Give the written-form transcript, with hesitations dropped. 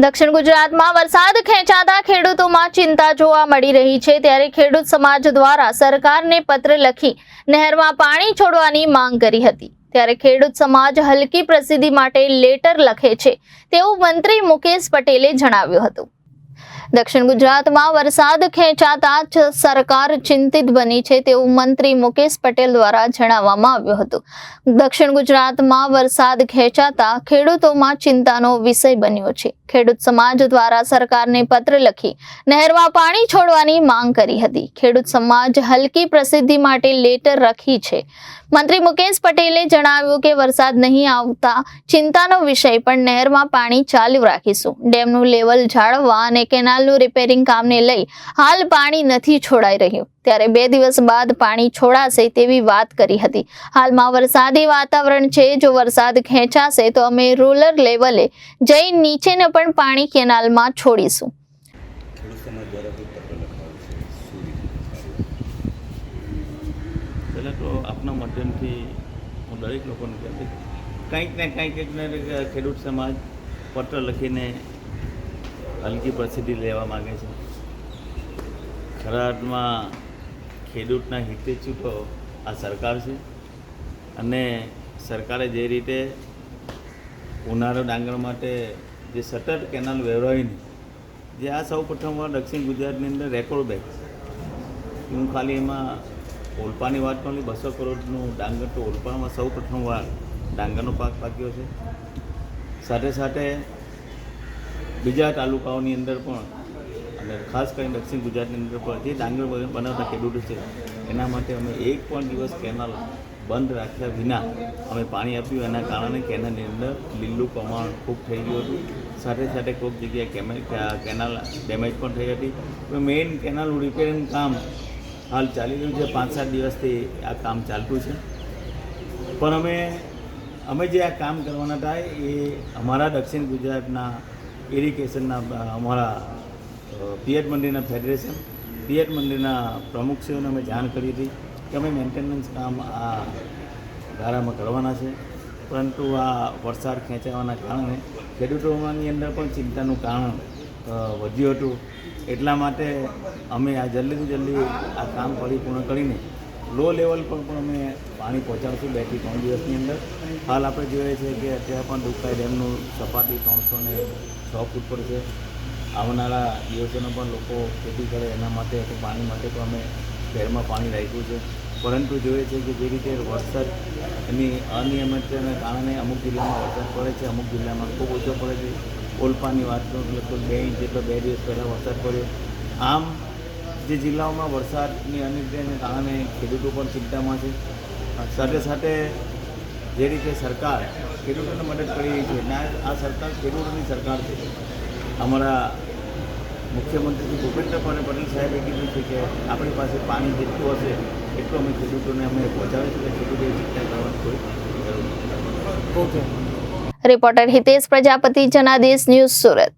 દક્ષિણ ગુજરાતમાં વરસાદ ખેંચાતા ખેડૂતોમાં ચિંતા જોવા મળી રહી છે, ત્યારે ખેડૂત સમાજ દ્વારા સરકારને પત્ર લખી નહેરમાં પાણી છોડવાની માંગ કરી હતી। ત્યારે ખેડૂત સમાજ હલકી પ્રસિદ્ધિ માટે લેટર લખે છે તેવું મંત્રી મુકેશ પટેલે જણાવ્યું હતું। દક્ષિણ ગુજરાતમાં વરસાદ ખેંચાતા જ સરકાર ચિંતિત બની છે તેવું મંત્રી મુકેશ પટેલ દ્વારા જણાવવામાં આવ્યું હતું। દક્ષિણ ગુજરાતમાં વરસાદ ખેંચાતા ખેડૂતોમાં ચિંતાનો વિષય બન્યો છે। ખેડૂત સમાજ દ્વારા સરકારને પત્ર લખી નહેરમાં પાણી છોડવાની માંગ કરી હતી। ખેડૂત સમાજ હલકી પ્રસિદ્ધિ માટે લેટર લખી છે। મંત્રી મુકેશ પટેલે જણાવ્યું કે વરસાદ નહીં આવતા ચિંતાનો વિષય, પણ નહેરમાં પાણી ચાલુ રાખીશું। ડેમનું લેવલ જાળવવા અને કેનાલનું રિપેરિંગ કામને લઈ હાલ પાણી નથી છોડાઈ રહ્યું, ત્યારે 2 દિવસ બાદ પાણી છોડાશે તેવી વાત કરી હતી। હાલમાં વરસાદી વાતાવરણ છે, જો વરસાદ ખેંચાશે તો અમે રોલર લેવલે જઈ નીચેને પણ પાણી કેનાલમાં છોડીશું। પહેલાં તો આપના માધ્યમથી હું દરેક લોકોને કહેતી કંઈક ને ખેડૂત સમાજ પત્ર લખીને હલકી પરિસ્થિતિ લેવા માગે છે। ખરા અર્થમાં ખેડૂતના હિતેચ્છુ તો આ સરકાર છે, અને સરકારે જે રીતે ઉનાળો ડાંગર માટે જે સતત કેનાલ વેવરાવીને જે આ સૌ પ્રથમવાર દક્ષિણ ગુજરાતની અંદર રેકોર્ડ બ્રેક, હું ખાલી એમાં ઓલપાની વાત કરી, 200 કરોડનું ડાંગર તો ઓલપામાં સૌ પ્રથમવાર ડાંગરનો પાક પાક્યો છે। સાથે સાથે બીજા તાલુકાઓની અંદર પણ, અને ખાસ કરીને દક્ષિણ ગુજરાતની અંદર પણ જે ડાંગર બનાવતા ખેડૂતો છે એના માટે અમે એક પણ દિવસ કેનાલ બંધ રાખ્યા વિના અમે પાણી આપ્યું। એના કારણે કેનાલની અંદર લીલું કમાણ ખૂબ થઈ ગયું હતું। સાથે સાથે કોઈક જગ્યાએ કેનાલ ડેમેજ પણ થઈ હતી। મેઇન કેનાલનું રિપેરિંગ કામ હાલ ચાલી રહ્યું છે, 5-7 દિવસથી આ કામ ચાલતું છે। પણ અમે જે આ કામ કરવાના હતા એ અમારા દક્ષિણ ગુજરાતના ઇરિગેશનના અમારા પિયત મંડળીના ફેડરેશન, પિયત મંડળીના પ્રમુખશ્રીઓને અમે જાણ કરી હતી કે અમે મેન્ટેનન્સ કામ આ ગાળામાં કરવાના છે, પરંતુ આ વરસાદ ખેંચાવાના કારણે ખેડૂતોની અંદર પણ ચિંતાનું કારણ વધ્યું હતું। એટલા માટે અમે આ જલ્દીથી જલ્દી આ કામ પરિપૂર્ણ કરીને લો લેવલ પર પણ અમે પાણી પહોંચાડશું 2 થી 3 દિવસની અંદર। હાલ આપણે જોઈએ છીએ કે અત્યારે પણ દુકાઈ ડેમનું સપાટી 306 ફૂટ પર છે। આવનારા દિવસોમાં પણ લોકો ખેતી કરે એના માટે પાણી માટે પણ અમે શહેરમાં પાણી રાખ્યું છે, પરંતુ જોઈએ છે કે જે રીતે વરસાદ એની અનિયમિતતાને કારણે અમુક જિલ્લામાં વરસાદ પડે છે, અમુક જિલ્લામાં ખૂબ ઓછો પડે છે। ઓલપાની વાત કરું તો લગભગ 2 ઇંચ જેટલો 2 દિવસ પહેલાં વરસાદ પડ્યો। આમ જે જિલ્લાઓમાં વરસાદની અનિયમિતતાને કારણે ખેડૂતો પણ ચિંતામાં છે। સાથે સાથે જે રીતે સરકાર ખેડૂતોને મદદ કરી રહી છે, આ સરકાર ખેડૂતોની સરકાર છે। અમારા મુખ્યમંત્રી ભૂપેન્દ્રભાઈ પટેલ સાહેબે કીધું છે કે આપણી પાસે પાણી જેટલું હશે એટલું અમે ખેડૂતોને પહોંચાડીશું, એટલે ખેડૂતોએ ચિંતા કરવાની કોઈ જરૂર નથી। Reporter Hitesh Prajapati, Janadesh news, Surat.